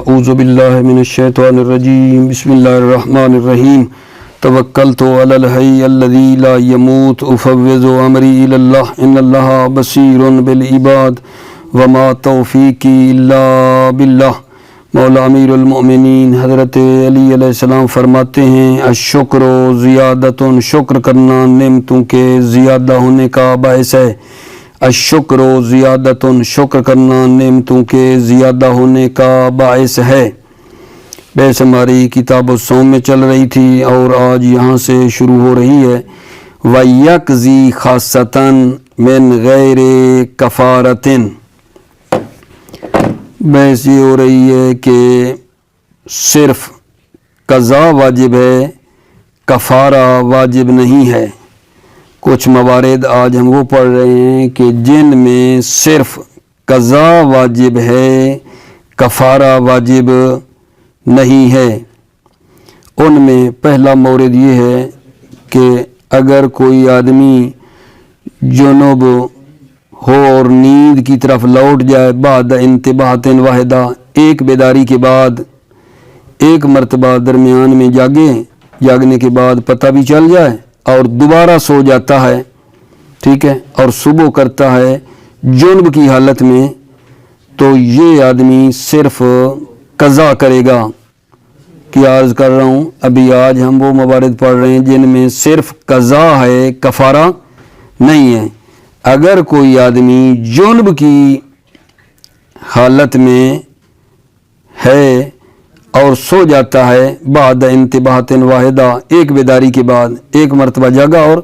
اعوذ باللہ من الشیطان الرجیم بسم اللہ الرحمن الرحیم توکلت علی الحی الذی لا یموت افوض امری الی اللہ ان اللہ بصیر بالعباد وما توفیقی الا باللہ۔ مولا امیر المؤمنین حضرت علی علیہ السلام فرماتے ہیں الشکر زیادۃ، شکر کرنا نعمتوں کے زیادہ ہونے کا باعث ہے۔ الشکر زیادۃ، شکر کرنا نعمتوں کے زیادہ ہونے کا باعث ہے۔ بحث ہماری کتاب الصوم میں چل رہی تھی اور آج یہاں سے شروع ہو رہی ہے۔ وَيَقْضِي خَاصَّةً مِنْ غَيْرِ کفارتن۔ بحث یہ ہو رہی ہے کہ صرف قضا واجب ہے، کفارہ واجب نہیں ہے۔ کچھ موارد آج ہم وہ پڑھ رہے ہیں کہ جن میں صرف قضا واجب ہے، کفارہ واجب نہیں ہے۔ ان میں پہلا مورد یہ ہے کہ اگر کوئی آدمی جنب ہو اور نیند کی طرف لوٹ جائے بعد انتباہۃ واحدہ، ایک بیداری کے بعد ایک مرتبہ درمیان میں جاگنے کے بعد پتہ بھی چل جائے اور دوبارہ سو جاتا ہے، ٹھیک ہے، اور صبح کرتا ہے جنب کی حالت میں، تو یہ آدمی صرف قضا کرے گا۔ کیا عرض کر رہا ہوں، ابھی آج ہم وہ موارد پڑھ رہے ہیں جن میں صرف قضا ہے، کفارہ نہیں ہے۔ اگر کوئی آدمی جنب کی حالت میں ہے اور سو جاتا ہے بعد انتباہۃ واحدہ، ایک بیداری کے بعد ایک مرتبہ جاگا اور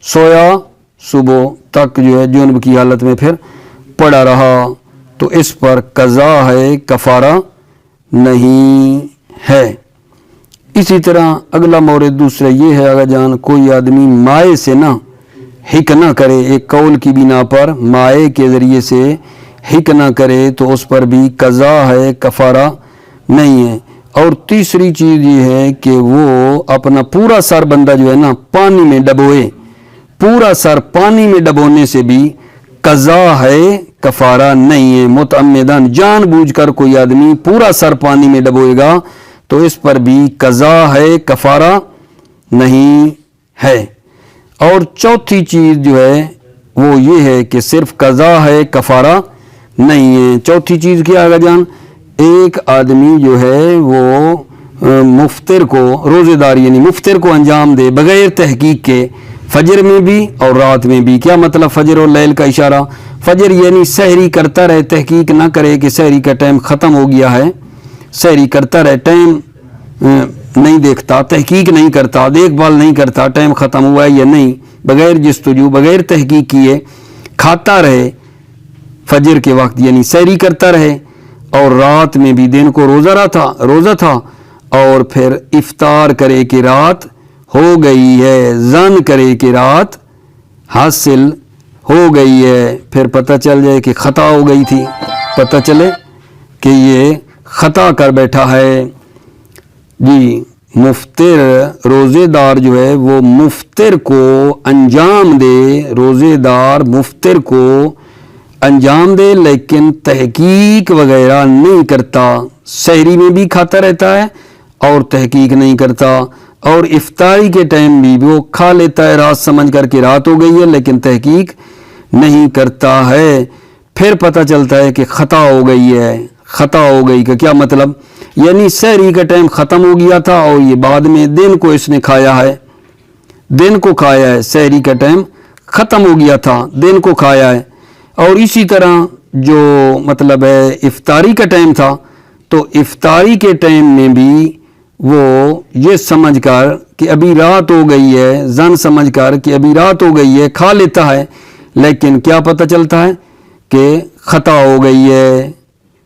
سویا، صبح تک جو ہے جنب کی حالت میں پھر پڑا رہا، تو اس پر قضا ہے، کفارہ نہیں ہے۔ اسی طرح اگلا مورد دوسرا یہ ہے، اگر جان کوئی آدمی مائع سے نہ حق نہ کرے، ایک قول کی بنا پر مائع کے ذریعے سے حق نہ کرے، تو اس پر بھی قضا ہے، کفارہ نہیں ہے۔ اور تیسری چیز یہ ہے کہ وہ اپنا پورا سر بندہ جو ہے نا پانی میں ڈبوئے، پورا سر پانی میں ڈبونے سے بھی قضا ہے، کفارہ نہیں ہے۔ متعمدن، جان بوجھ کر کوئی آدمی پورا سر پانی میں ڈبوئے گا تو اس پر بھی قضا ہے، کفارہ نہیں ہے۔ اور چوتھی چیز جو ہے وہ یہ ہے کہ صرف قضا ہے، کفارہ نہیں ہے۔ چوتھی چیز کیا ہے جان؟ ایک آدمی جو ہے وہ مفطر کو، روزے دار یعنی مفطر کو انجام دے بغیر تحقیق کے، فجر میں بھی اور رات میں بھی۔ کیا مطلب فجر اور لیل کا اشارہ؟ فجر یعنی سحری کرتا رہے، تحقیق نہ کرے کہ سحری کا ٹائم ختم ہو گیا ہے، سحری کرتا رہے، ٹائم نہیں دیکھتا، تحقیق نہیں کرتا، دیکھ بھال نہیں کرتا ٹائم ختم ہوا ہے یا نہیں، بغیر جستجو، بغیر تحقیق کیے کھاتا رہے فجر کے وقت یعنی سحری کرتا رہے، اور رات میں بھی دن کو روزہ تھا اور پھر افطار کرے کہ رات ہو گئی ہے، ظن کرے کہ رات حاصل ہو گئی ہے، پھر پتہ چل جائے کہ خطا ہو گئی تھی، پتہ چلے کہ یہ خطا کر بیٹھا ہے۔ جی، مفطر روزے دار جو ہے وہ مفطر کو انجام دے، روزے دار مفطر کو انجام دے لیکن تحقیق وغیرہ نہیں کرتا، سحری میں بھی کھاتا رہتا ہے اور تحقیق نہیں کرتا، اور افطاری کے ٹائم بھی وہ کھا لیتا ہے رات سمجھ کر کے رات ہو گئی ہے لیکن تحقیق نہیں کرتا ہے۔ پھر پتہ چلتا ہے کہ خطا ہو گئی ہے۔ خطا ہو گئی کا کیا مطلب؟ یعنی سحری کا ٹائم ختم ہو گیا تھا اور یہ بعد میں دن کو اس نے کھایا ہے، دن کو کھایا ہے، سحری کا ٹائم ختم ہو گیا تھا، دن کو کھایا ہے۔ اور اسی طرح جو مطلب ہے افطاری کا ٹائم تھا، تو افطاری کے ٹائم میں بھی وہ یہ سمجھ کر کہ ابھی رات ہو گئی ہے، ظن سمجھ کر کہ ابھی رات ہو گئی ہے کھا لیتا ہے، لیکن کیا پتہ چلتا ہے کہ خطا ہو گئی ہے۔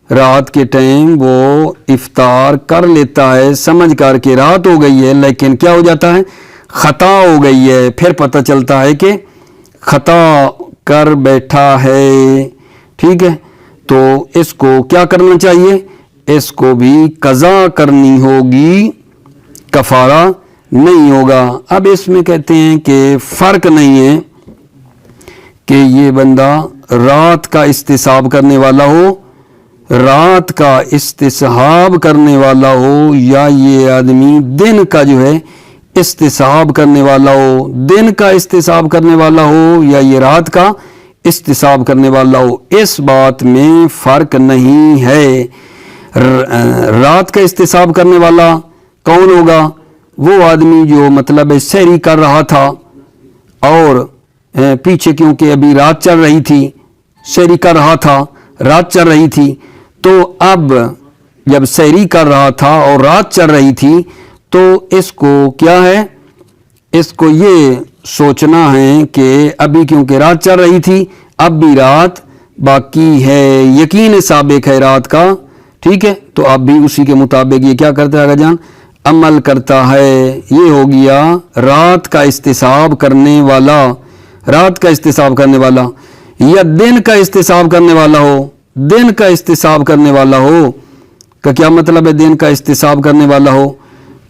رات کے ٹائم وہ افطار کر لیتا ہے سمجھ کر کے رات ہو گئی ہے، لیکن کیا ہو جاتا ہے؟ خطا ہو گئی ہے۔ پھر پتہ چلتا ہے کہ خطا کر بیٹھا ہے، ٹھیک ہے، تو اس کو کیا کرنا چاہیے؟ اس کو بھی قضا کرنی ہوگی، کفارہ نہیں ہوگا۔ اب اس میں کہتے ہیں کہ فرق نہیں ہے کہ یہ بندہ رات کا استصاب کرنے والا ہو، رات کا استصحاب کرنے والا ہو یا یہ آدمی دن کا جو ہے استصحاب کرنے والا ہو، دن کا استصحاب کرنے والا ہو یا یہ رات کا استصحاب کرنے والا ہو، اس بات میں فرق نہیں ہے۔ رات کا استصحاب کرنے والا کون ہوگا؟ وہ آدمی جو مطلب سحری کر رہا تھا اور پیچھے کیونکہ ابھی رات چل رہی تھی، سحری کر رہا تھا، رات چل رہی تھی، تو اب جب سحری کر رہا تھا اور رات چل رہی تھی تو اس کو کیا ہے، اس کو یہ سوچنا ہے کہ ابھی کیونکہ رات چل رہی تھی اب بھی رات باقی ہے، یقین سابق ہے رات کا، ٹھیک ہے، تو اب بھی اسی کے مطابق یہ کیا کرتا ہے آقا جان، عمل کرتا ہے۔ یہ ہو گیا رات کا استصحاب کرنے والا، رات کا استصحاب کرنے والا، یا دن کا استصحاب کرنے والا ہو، دن کا استصحاب کرنے والا ہو کا کیا مطلب ہے؟ دن کا استصحاب کرنے والا ہو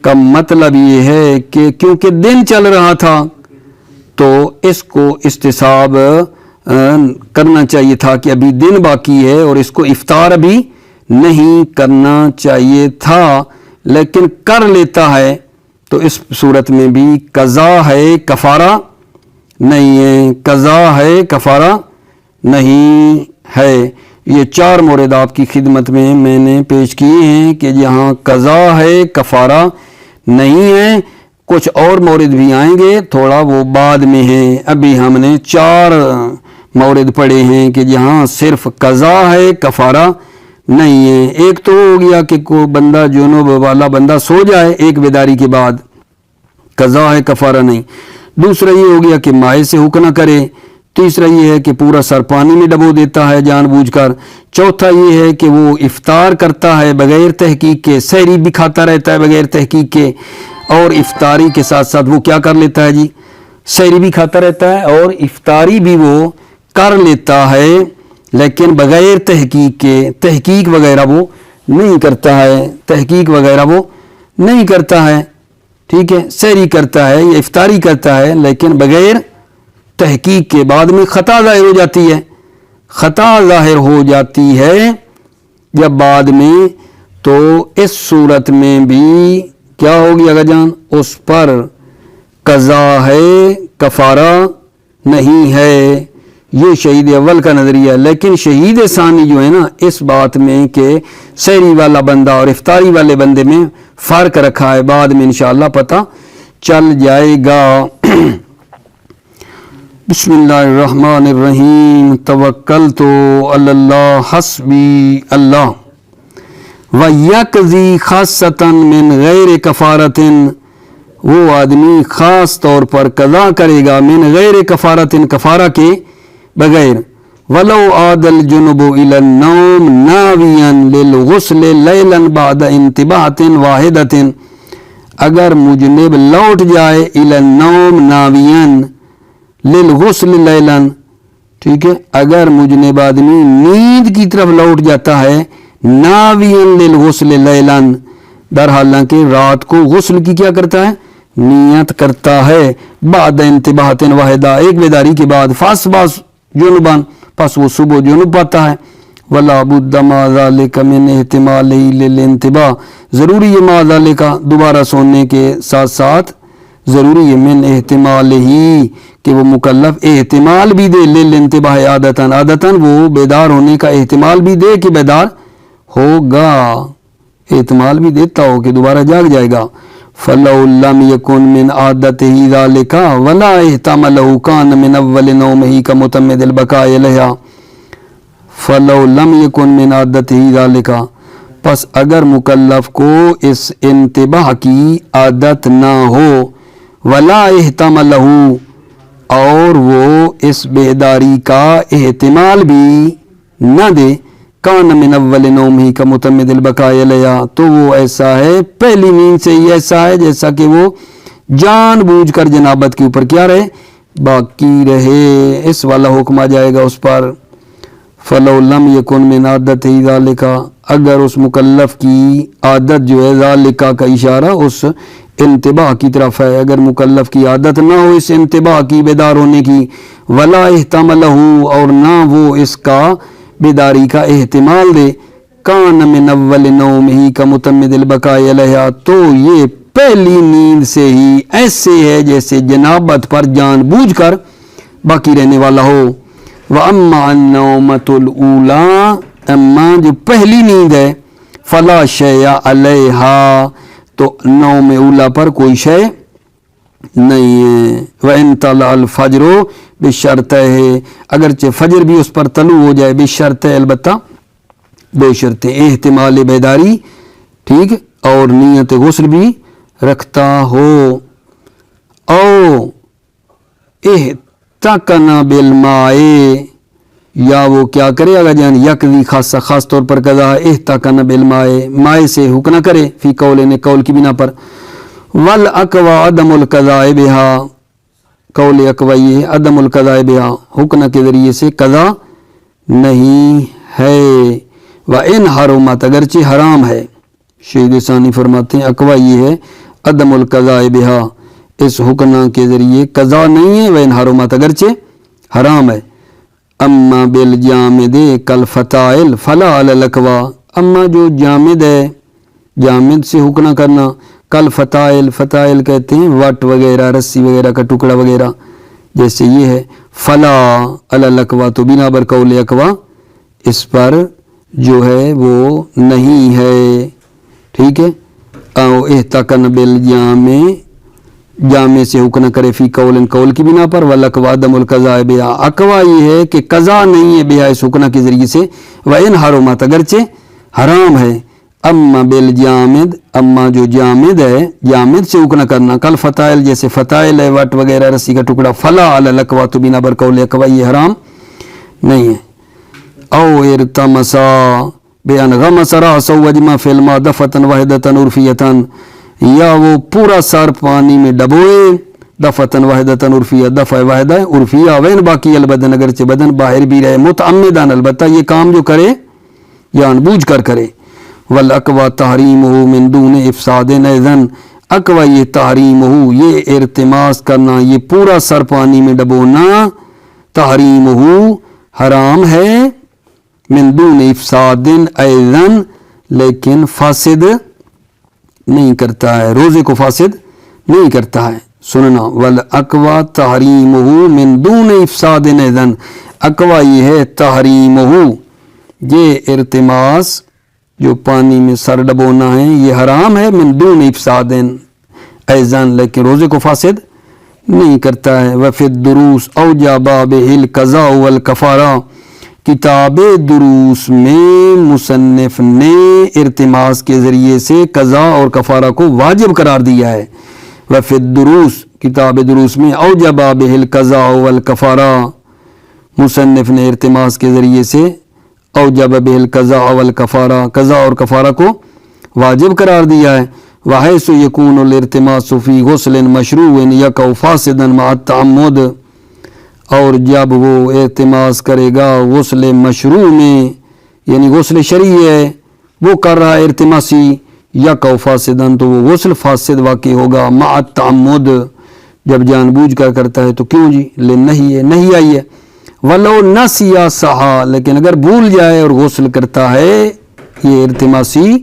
کا مطلب یہ ہے کہ کیونکہ دن چل رہا تھا تو اس کو استصحاب کرنا چاہیے تھا کہ ابھی دن باقی ہے اور اس کو افطار ابھی نہیں کرنا چاہیے تھا، لیکن کر لیتا ہے تو اس صورت میں بھی قضا ہے، کفارہ نہیں ہے، قضا ہے، کفارہ نہیں ہے۔ یہ 4 مورد آپ کی خدمت میں نے پیش کیے ہیں کہ جہاں قضا ہے، کفارہ نہیں ہے۔ کچھ اور مورد بھی آئیں گے، تھوڑا وہ بعد میں ہیں، ابھی ہم نے 4 مورد پڑھے ہیں کہ جہاں صرف قضا ہے، کفارہ نہیں ہے۔ ایک تو ہو گیا کہ کوئی بندہ جنوب والا بندہ سو جائے ایک بیداری کے بعد، قضا ہے، کفارہ نہیں۔ دوسرا یہ ہو گیا کہ مائع سے حک نہ کرے۔ تیسرا یہ ہے کہ پورا سر پانی میں ڈبو دیتا ہے جان بوجھ کر۔ چوتھا یہ ہے کہ وہ افطار کرتا ہے بغیر تحقیق کے، سحری بھی کھاتا رہتا ہے بغیر تحقیق کے، اور افطاری کے ساتھ ساتھ وہ کیا کر لیتا ہے جی، سحری بھی کھاتا رہتا ہے اور افطاری بھی وہ کر لیتا ہے، لیکن بغیر تحقیق کے، تحقیق وغیرہ وہ نہیں کرتا ہے، تحقیق وغیرہ وہ نہیں کرتا ہے، ٹھیک ہے، سحری کرتا ہے یا افطاری کرتا ہے لیکن بغیر تحقیق کے۔ بعد میں خطا ظاہر ہو جاتی ہے، خطا ظاہر ہو جاتی ہے جب بعد میں، تو اس صورت میں بھی کیا ہوگی آقا جان، اس پر قضا ہے، کفارہ نہیں ہے۔ یہ شہید اول کا نظریہ ہے، لیکن شہید ثانی جو ہے نا اس بات میں کہ سحری والا بندہ اور افطاری والے بندے میں فرق رکھا ہے، بعد میں انشاءاللہ پتہ چل جائے گا۔ بسم اللہ الرحمن الرحیم، توکلت علی اللہ حسبی اللہ وَيَقْضِي خَاصَّةً مِّن غیر کفارتن، وہ آدمی خاص طور پر قضا کرے گا من غیر کفارتن، کفارہ کے بغیر، وَلَوْ عَادَ الْجُنُبُ إِلَى النَّوْمِ نَاوِيًا لِلْغُسْلِ لَيْلًا بَعْدَ انتباہٍ واحدةٍ، اگر مجنب لوٹ جائے إِلَى النَّوْمِ نَاوِيًا لِلْغُسْلِ لَيْلًا، ٹھیک ہے، اگر مجنب آدمی نیند کی طرف لوٹ جاتا ہے، ناوین للغسل لیلن، در حالانکہ رات کو غسل کی کیا کرتا ہے، نیت کرتا ہے، بعد انتباہۃ واحدہ، ایک بیداری کے بعد، فاصبح جنبان، پس وہ صبح جنب پاتا ہے، ولا بد ما ذلک من احتمال للانتباہ، ضروری ہے ما ذلک، دوبارہ سونے کے ساتھ ساتھ ضروری ہے من احتمال ہی کہ وہ مکلف احتمال بھی دے، للانتباہ عادتاً، عادتاً وہ بیدار ہونے کا احتمال بھی دے کہ بیدار ہوگا، احتمال بھی دیتا ہو کہ دوبارہ جاگ جائے گا۔ فَلَوْ لَمْ يَكُنْ مِنْ عَادَتِهِ ذَلِكَ وَلَا احْتَمَلَهُ كَانَ مِنْ أَوَّلِ نَوْمِهِ كَمُتَمِّدِ الْبَقَاءِ عَلَيْهَا فَلَوْ لَمْ يَكُنْ مِنْ عَادَتِهِ ذَلِكَ، پس اگر مکلف کو اس انتباہ کی عادت نہ ہو، وَلَا احْتَمَلَهُ، اور وہ اس بیداری کا احتمال بھی نہ دے، کان من اول نومہ کا متمد البقاء علیہا، تو وہ ایسا ہے پہلی نیند سے ہی ایسا ہے جیسا کہ وہ جان بوجھ کر جنابت کے اوپر کیا رہے، باقی رہے، اس والا حکم آ جائے گا اس پر۔ فلو لم یکن من عادتہ ذالک، اگر اس مکلف کی عادت جو ہے، ذالک کا اشارہ اس انتباہ کی طرف ہے، اگر مکلف کی عادت نہ ہو اس انتباہ کی، بیدار ہونے کی، ولا احتملہ، اور نہ وہ اس کا بیداری کا احتمال دے، کان من اول نومہ کمتمد البقاء علیہا، تو یہ پہلی نیند سے ہی ایسے ہے جیسے جنابت پر جان بوجھ کر باقی رہنے والا ہو۔ وَأَمَّا النَّوْمَةُ الْأُولَىٰ، اما جو پہلی نیند ہے، فَلَا شَيْءَ عَلَيْهَا، تو نوم اولا پر کوئی شے نہیں ہے۔ وَإِن طَلَعَ الْفَجْرُ بِشَرْطِهِ، اگرچہ فجر بھی اس پر طلوع ہو جائے، بشرط البتہ دو شرطیں، احتمال بیداری، ٹھیک، اور نیت غسل بھی رکھتا ہو۔ او احتقن بالماء، یا وہ کیا کرے اگر جان یقضی خاص طور پر قضا احتقن بالماء، مائے سے حکم نہ کرے، فی قول قول کی بنا پر۔ والاقوى عدم القضاء بها، قول اقوی یہ ہے عدم القضاء بها، حکم کے ذریعے سے قضا نہیں ہے۔ وَإِنْ حَرُمَتْ، اگرچہ حرام ہے، شہید ثانی فرماتے ہیں اقوی یہ ہے عدم القضاء بها، اس حکم کے ذریعے قضا نہیں ہے۔ وَإِنْ حَرُمَتْ، اگرچہ حرام ہے۔ اما بالجامد کالفتائل فلا علی الاقوى، اما جو جامد ہے، جامد سے حکم کرنا، کالفتائل، فتائل کہتے ہیں وٹ وغیرہ، رسی وغیرہ کا ٹکڑا وغیرہ، جیسے یہ ہے، فلا علی الاقوى، تو بنا بر قول اقوی اس پر جو ہے وہ نہیں ہے، ٹھیک ہے۔ او احتقن بالجامع، جامع سے حکم کرے، فی قول قول کی بنا پر، والاقوى عدم القضاء بها، اقوی یہ ہے کہ قضا نہیں ہے بها اس حکم کے ذریعے سے۔ وَإِنْ حَرُمَتْ، اگرچہ حرام ہے۔ اما بالجامد، اما جو جامد ہے، جامد سے حکم کرنا، کل فتائل جیسے فتائل ہے وٹ وغیرہ رسی کا ٹکڑا، فلا علی الاقوى، تو بنا بر قول اقوی یہ حرام نہیں ہے۔ او ارتمسا بان غمس راسه وجما فی الماء دفعة واحدة عرفیة، یا وہ پورا سر پانی میں ڈبوئے، دفعة واحدة عرفیہ، دفعہ واحدہ عرفیہ، وین باقی البدن، اگرچہ بدن باہر بھی رہے، متعمدان، البتہ یہ کام جو کرے جان بوجھ کر کرے۔ والاقوى تحریمہ من دون افساد ایضاً، اقوی یہ تحریمہ، یہ ارتماس کرنا، یہ پورا سر پانی میں ڈبونا، تحریمہ حرام ہے، من دون افساد ایضاً، لیکن فاسد نہیں کرتا ہے، روزے کو فاسد نہیں کرتا ہے۔ سننا، والاقوى تحریمہ من دون افساد ایضاً، اقوی یہ ہے تحریمہ، یہ ارتماس جو پانی میں سر ڈبونا ہے یہ حرام ہے، من دون افساد ایضاً، لیکن روزے کو فاسد نہیں کرتا ہے۔ وفی الدروس اوجب بہ القضاء والکفارہ، کتاب دروس میں مصنف نے ارتماس کے ذریعے سے قضا اور کفارہ کو واجب قرار دیا ہے۔ وفی الدروس، کتاب دروس میں، اوجب بہ القضاء والکفارہ، مصنف نے ارتماس کے ذریعے سے اوجب بہ القضاء والکفارہ، قضا اور کفارہ کو واجب قرار دیا ہے۔ وحیث یکون الارتماس فی غسل مشروع یقع فاسدا مع التعمد، اور جب وہ ارتماس کرے گا غسل مشروع میں، یعنی غسل شرعی ہے وہ کر رہا ہے ارتماسی، یقع فاسدا، تو وہ غسل فاسد واقع ہوگا، مع التعمد، جب جان بوجھ کر کرتا ہے تو کیوں جی، لنہی ہے، نہیں آئی ہے۔ ولو نسیا سہا، لیکن اگر بھول جائے اور غسل کرتا ہے یہ ارتماسی،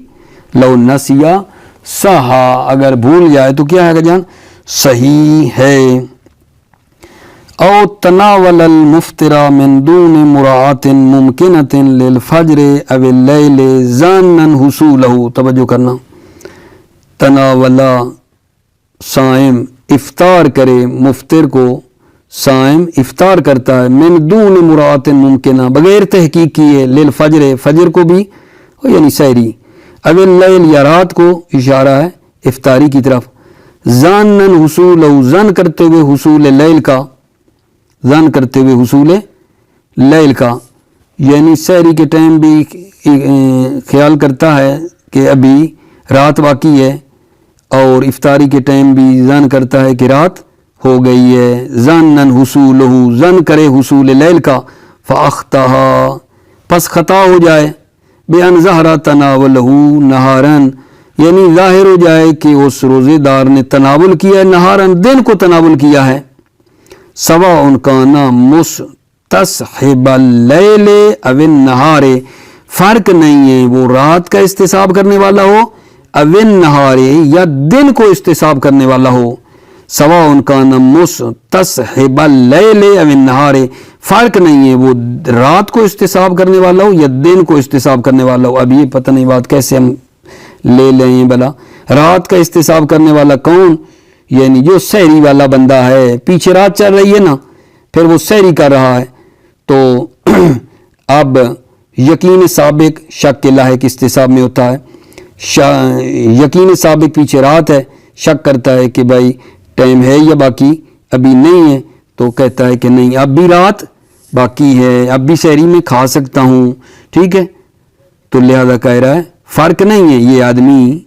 لو نسیا سہا، اگر بھول جائے تو کیا ہے جان، صحیح ہے۔ او تناول المفطر من دون مراعات ممکنۃ للفجر او اللیل ظانا حصولہ، توجہ کرنا، تناولا صائم افطار کرے، مفطر کو صائم افطار کرتا ہے، من دون مراعات ممکنہ، بغیر تحقیق کیے، للفجر، فجر کو بھی یعنی سحری، او اللیل یا رات کو، اشارہ ہے افطاری کی طرف، ظانا حصولہ، ظن کرتے ہوئے حصول لیل کا، ظن کرتے ہوئے حصول لیل کا، یعنی سحری کے ٹائم بھی خیال کرتا ہے کہ ابھی رات باقی ہے، اور افطاری کے ٹائم بھی ظن کرتا ہے کہ رات ہو گئی ہے، ظنا حصولہ، ظن کرے حصول لیل کا، فاخطاہا، پس خطا ہو جائے، بان ظہر تناولہ نہارن، یعنی ظاہر ہو جائے کہ اس روزے دار نے تناول کیا ہے، نہارن، دن کو تناول کیا ہے، سواء کان مستصحب اللیل او النہار، فرق نہیں ہے وہ رات کا احتساب کرنے والا ہو اوین نہارے یا دن کو احتساب کرنے والا ہو، سوا ان کا مستصحب اللیل او النہار، فرق نہیں ہے وہ رات کو احتساب کرنے والا ہو یا دن کو احتساب کرنے والا ہو۔ اب یہ پتہ نہیں بات کیسے ہم لے لیں بلا، رات کا احتساب کرنے والا کون؟ یعنی جو سحری والا بندہ ہے، پیچھے رات چل رہی ہے نا، پھر وہ سحری کر رہا ہے، تو اب یقین سابق شک کے لاحق احتساب میں ہوتا ہے، یقین سابق پیچھے رات ہے، شک کرتا ہے کہ بھائی ٹائم ہے یا باقی ابھی نہیں ہے، تو کہتا ہے کہ نہیں اب بھی رات باقی ہے، اب بھی سحری میں کھا سکتا ہوں، ٹھیک ہے، تو لہذا کہہ رہا ہے فرق نہیں ہے یہ آدمی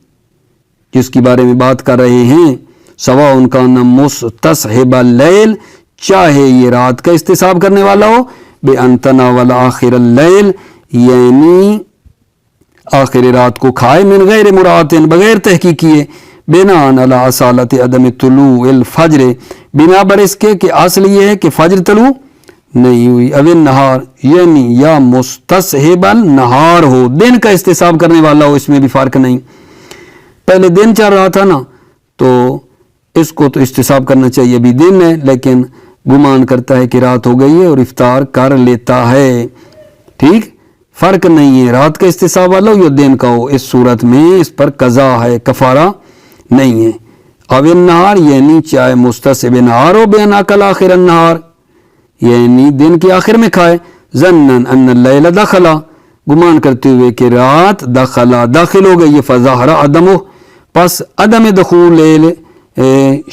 جس کی بارے میں بات کر رہے ہیں، سوا ان کا مستصحب اللیل، چاہے یہ رات کا احتساب کرنے والا ہو، بے ان تناول آخر اللیل، یعنی آخر رات کو کھائے، من غیر مراعات، بغیر تحقیق کیے، بنا علی اصالت عدم طلوع الفجر، بنا بر اس کے کہ اصل یہ ہے کہ فجر طلوع نہیں ہوئی، او النہار، یعنی یا مستصحب النہار ہو، دن کا احتساب کرنے والا ہو، اس میں بھی فرق نہیں، پہلے دن چل رہا تھا نا تو اس کو تو احتساب کرنا چاہیے، ابھی دن ہے لیکن گمان کرتا ہے کہ رات ہو گئی ہے اور افطار کر لیتا ہے، ٹھیک، فرق نہیں ہے رات کا احتساب والا ہو یا دن کا ہو، اس صورت میں اس پر قضا ہے، کفارہ نہیں ہے۔ او النہار، یعنی چاہے مستصحب نہار ہو، بے ناقل آخر النہار، یعنی دن کے آخر میں کھائے، ظنن ان اللیل دخلا، گمان کرتے ہوئے کہ رات دخلا داخل ہو گئی، فظاہر عدمہ، پس عدم دخول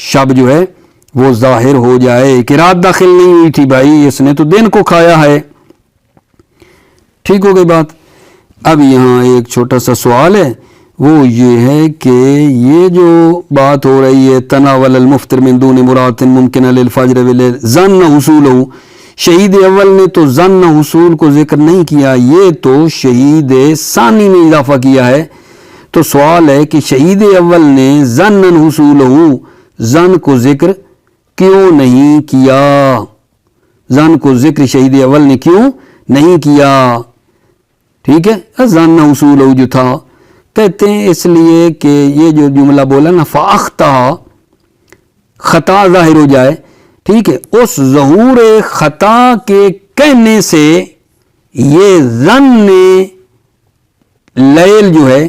شب جو ہے وہ ظاہر ہو جائے کہ رات داخل نہیں ہوئی تھی، بھائی اس نے تو دن کو کھایا ہے، ٹھیک ہو گئی بات۔ اب یہاں ایک چھوٹا سا سوال ہے، وہ یہ ہے کہ یہ جو بات ہو رہی ہے تناول المفطر من دون مرات ممکن للفجر واللیل ظن حصولہ، شہید اول نے تو ظن حصول کو ذکر نہیں کیا، یہ تو شہید ثانی نے اضافہ کیا ہے، تو سوال ہے کہ شہید اول نے ظن حصولہ، ظن کو ذکر کیوں نہیں کیا، ظن کو ذکر شہید اول نے کیوں نہیں کیا، ٹھیک ہے، ظن حصولہ جو تھا، کہتے ہیں اس لیے کہ یہ جو جملہ بولا نا فاخطا، خطا ظاہر ہو جائے، ٹھیک ہے، اس ظہور خطا کے کہنے سے یہ ظن لیل جو ہے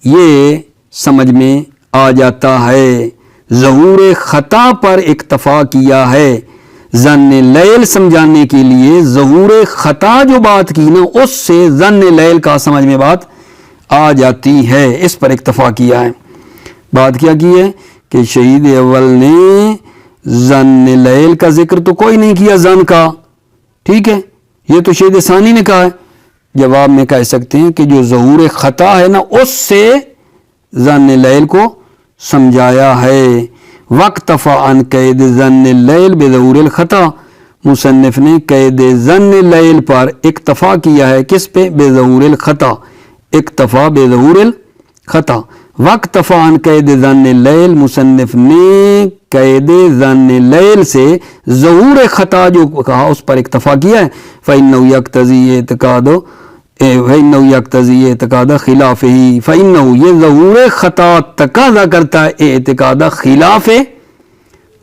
یہ سمجھ میں آ جاتا ہے، ظہور خطا پر اکتفا کیا ہے، ظن لیل سمجھانے کے لیے ظہور خطا جو بات کی نا اس سے ظن لیل کا سمجھ میں بات آ جاتی ہے، اس پر اکتفا کیا ہے۔ بات کیا کی ہے کہ شہید اول نے ظن لیل کا ذکر تو کوئی نہیں کیا ظن کا، ٹھیک ہے، یہ تو شہید ثانی نے کہا ہے، جواب میں کہہ سکتے ہیں کہ جو ظہور خطا ہے نا اس سے ظن لیل کو سمجھایا ہے، واکتفا عن قید ظن اللیل بظہور الخطا، مصنف نے قید ظن لیل پر اکتفا کیا ہے، کس پہ؟ بظہور الخطا، اکتفا بظہور الخطا، واکتفا عن قید ظن اللیل، مصنف نے قید ظن لیل سے ظہور خطا جو کہا اس پر اکتفا کیا ہے، فإنه يقتضي اعتقاد خلافہ، فإنه یہ ظہور خطا تقاضا کرتا ہے اعتقاد خلاف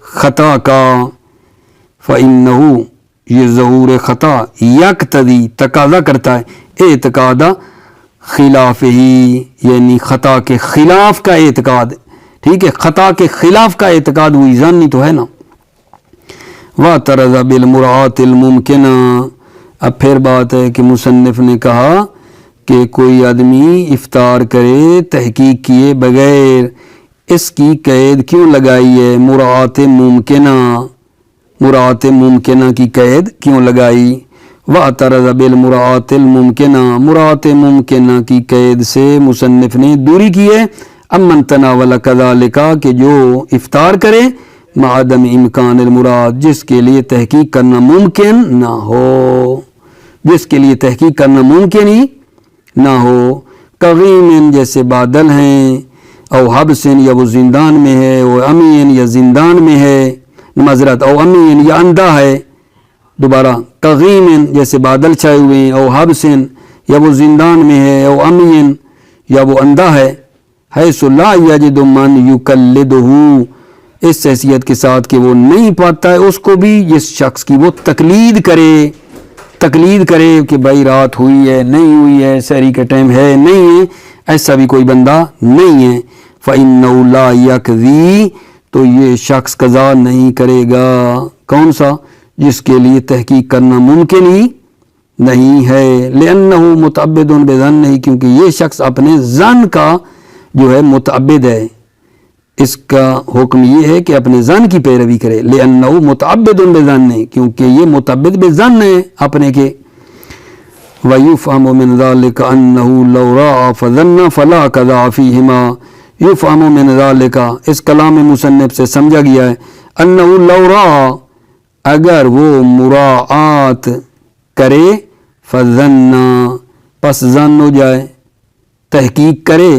خطا کا، فإنه یہ ظہور خطا یقتضی تقاضا کرتا ہے اعتقاد خلاف ہی، یعنی خطا کے خلاف کا اعتقاد، ٹھیک ہے، خطا کے خلاف کا اعتقاد ہوئی ظنی تو ہے نا۔ وَاعْتَرَضَ بِالْمُرَاعَةِ الْمُمْكِنَةِ، اب پھر بات ہے کہ مصنف نے کہا کہ کوئی آدمی افطار کرے تحقیق کیے بغیر، اس کی قید کیوں لگائی ہے؟ مراعات ممکنہ، مراعات ممکنہ کی قید کیوں لگائی؟ وَاعْتَرَضَ بِالْمُرَاعَةِ الْمُمْكِنَةِ، مراعات ممکنہ کی قید سے مصنف نے دوری کی ہے، امن تناول کذالک، کہ جو افطار کرے مع عدم امکان المراد، جس کے لیے تحقیق کرنا ممکن نہ ہو، جس کے لیے تحقیق کرنا ممکن ہی نہ ہو، کغیم جیسے بادل ہیں، او حبسن یا وہ زندان میں ہے، او امین یا زندان میں ہے، معذرت، او امین یا اندھا ہے، دوبارہ کغیم جیسے بادل چھائے ہوئے ہیں، او حبسن یا وہ زندان میں ہے، او امین یا وہ اندھا ہے، حیث لا یجد من یقلدہ، اس حیثیت کے ساتھ کہ وہ نہیں پاتا ہے اس کو بھی جس شخص کی وہ تقلید کرے کہ بھائی رات ہوئی ہے نہیں ہوئی ہے، سحری کا ٹائم ہے نہیں ہے، ایسا بھی کوئی بندہ نہیں ہے۔ فَإِنَّهُ لَا يَقْضِي، تو یہ شخص قضا نہیں کرے گا۔ کون سا؟ جس کے لیے تحقیق کرنا ممکن ہی نہیں ہے، لِأَنَّهُ مُتَعَبِّدٌ بِظَنِّهِ، کیونکہ یہ شخص اپنے ظن کا جو ہے متعبد ہے، اس کا حکم یہ ہے کہ اپنے ظن کی پیروی کرے، لِأَنَّهُ مُتَعَبِّدٌ بِظَنِّهِ، کیونکہ یہ متعبد بظن ہے اپنے کے۔ وَيُفْهَمُ مِنْ ذَلِكَ أَنَّهُ لَوْ رَأَى فَظَنَّ فَلَا قَضَاءَ فِيهِمَا، یفہم من ذالک، اس کلام مصنف سے سمجھا گیا ہے، انہ لو رأى، اگر وہ مراعات کرے، فظن، پس ظن ہو جائے، تحقیق کرے،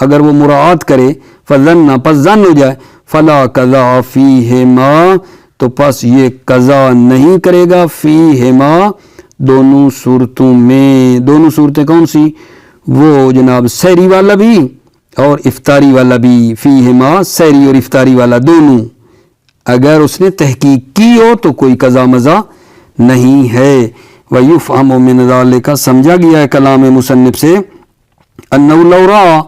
اگر وہ مراعات کرے، فظن، پس ظن ہو جائے، فلا قضاء فیہما، تو پس یہ قضا نہیں کرے گا، فیہما، دونوں صورتوں میں۔ دونوں صورتیں کون سی؟ وہ جناب سحری والا بھی اور افطاری والا بھی، فیہما، سحری اور افطاری والا دونوں، اگر اس نے تحقیق کی ہو تو کوئی قضا مزا نہیں ہے۔ وَيُفْهَمُ مِنْ ذَلِكَ، سمجھا گیا ہے کلام مصنف سے، أَنَّهُ لَوْ رَأَى،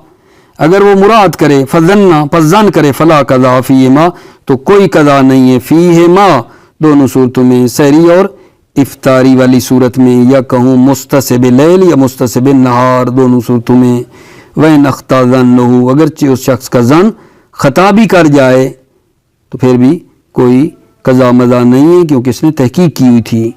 اگر وہ مراد کرے، فَظَنَّ، پس ظن کرے، فَلَا قَضَاءَ فِيهِمَا، تو کوئی قضا نہیں ہے، فیہما، دونوں صورتوں میں، سحری اور افطاری والی صورت میں، یا کہوں مستصحب لیل یا مستصحب نہار، دونوں صورتوں میں۔ وَإِنْ أَخْطَأَ ظَنُّهُ، اگرچہ اس شخص کا ظن خطا بھی کر جائے تو پھر بھی کوئی قضا مزا نہیں ہے، کیونکہ اس نے تحقیق کی ہوئی تھی۔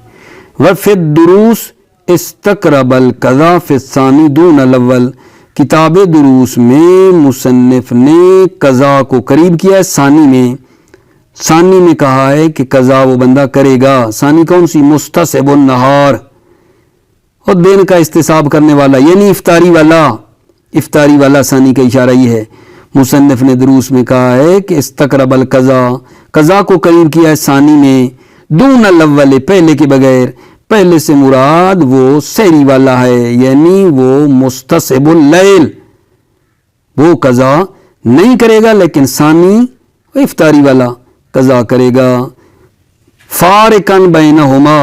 وَفِي الدُّرُوسِ اسْتَقْرَبَ الْقَضَاءَ فِي الثَّانِي دُونَ الْأَوَّلِ، کتاب دروس میں مصنف نے قضا کو قریب کیا ہے ثانی میں۔ ثانی میں کہا ہے کہ قضا وہ بندہ کرے گا۔ ثانی کون سی؟ مستصحب النہار، اور دن کا استصحاب کرنے والا، یعنی افطاری والا ثانی کا اشارہ یہ ہے۔ مصنف نے دروس میں کہا ہے کہ استقرب القضاء، قضا کو قریب کیا ہے ثانی میں، دون الاول، پہلے کے بغیر۔ پہلے سے مراد وہ سحری والا ہے، یعنی وہ مستصحب اللیل، وہ قضا نہیں کرے گا، لیکن ثانی افطاری والا قضا کرے گا۔ فارقاً بینہما،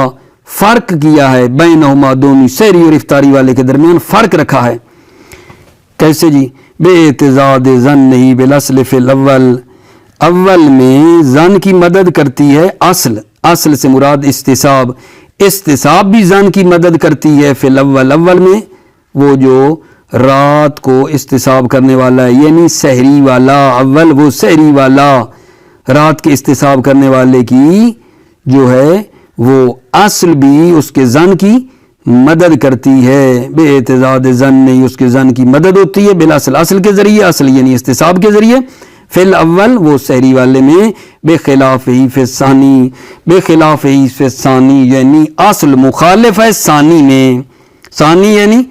فرق کیا ہے، بینہما، دونوں سحری اور افطاری والے کے درمیان فرق رکھا ہے۔ کیسے جی؟ بے اعتزاد ظن بالاصل فی الاول، اول میں ظن کی مدد کرتی ہے اصل سے مراد استصحاب بھی ظن کی مدد کرتی ہے، فی الاول، اول میں، وہ جو رات کو استصحاب کرنے والا ہے، یعنی سحری والا، اول وہ سحری والا رات کے استصحاب کرنے والے کی جو ہے وہ اصل بھی اس کے ظن کی مدد کرتی ہے، بے اعتزاد ظن نہیں، اس کے ظن کی مدد ہوتی ہے، بالاصل، اصل کے ذریعے، اصل یعنی استصحاب کے ذریعے، فی الاول، وہ سحری والے میں، بخلاف ہی فی الثانی، بخلاف ہی فی الثانی، یعنی اصل مخالف ہے ثانی میں، ثانی یعنی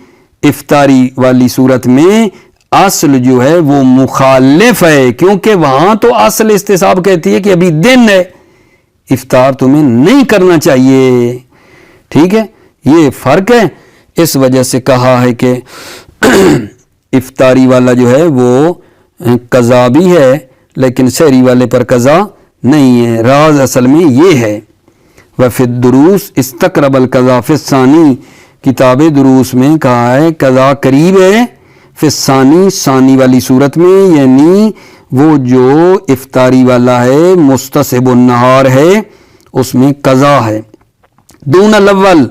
افطاری والی صورت میں اصل جو ہے وہ مخالف ہے، کیونکہ وہاں تو اصل استصحاب کہتی ہے کہ ابھی دن ہے، افطار تمہیں نہیں کرنا چاہیے، ٹھیک ہے، یہ فرق ہے۔ اس وجہ سے کہا ہے کہ افطاری والا جو ہے وہ قضا بھی ہے، لیکن سحری والے پر قضا نہیں ہے۔ راز اصل میں یہ ہے۔ وفی الدروس استقرب القضاء فی الثانی، کتاب دروس میں کہا ہے قضا قریب ہے، فی الثانی، ثانی والی صورت میں، یعنی وہ جو افطاری والا ہے، مستصحب النہار ہے، اس میں قضا ہے۔ دون الاول،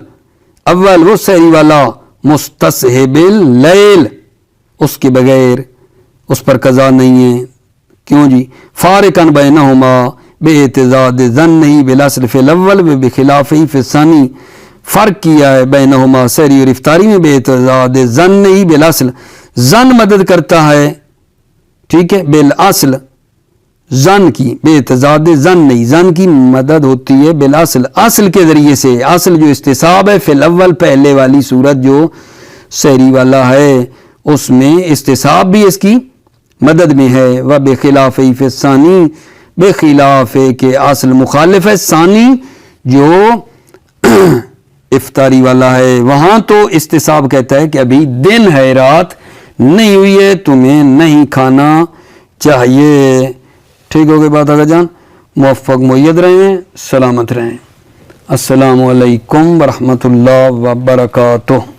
اول وہ سحری والا، مستصحب اللیل، اس کے بغیر اس پر قضا نہیں ہے۔ کیوں جی؟ فارقاً بینہما، بے اعتزاد ظن بالاصل فی الاول و بخلاف فی الثانی، فرق کیا ہے بینہما، سحری اور افطاری میں، بے اعتزاد ظن بالاصل، ظن مدد کرتا ہے، ٹھیک ہے، بالاصل، ظن کی، بے اعتزاد ظن کی مدد ہوتی ہے بالاصل، اصل کے ذریعے سے، اصل جو استصحاب ہے فی الاول، پہلے والی صورت جو سحری والا ہے اس میں استصحاب بھی اس کی مدد میں ہے۔ و بخلاف فی الثانی، بخلاف کہ اصل مخالف ہے ثانی جو افطاری والا ہے، وہاں تو استصحاب کہتا ہے کہ ابھی دن ہے، رات نہیں ہوئی ہے، تمہیں نہیں کھانا چاہیے۔ ٹھیک ہو گئی بات آگا جان؟ موفق معید رہیں، سلامت رہیں۔ السلام علیکم ورحمۃ اللہ وبرکاتہ۔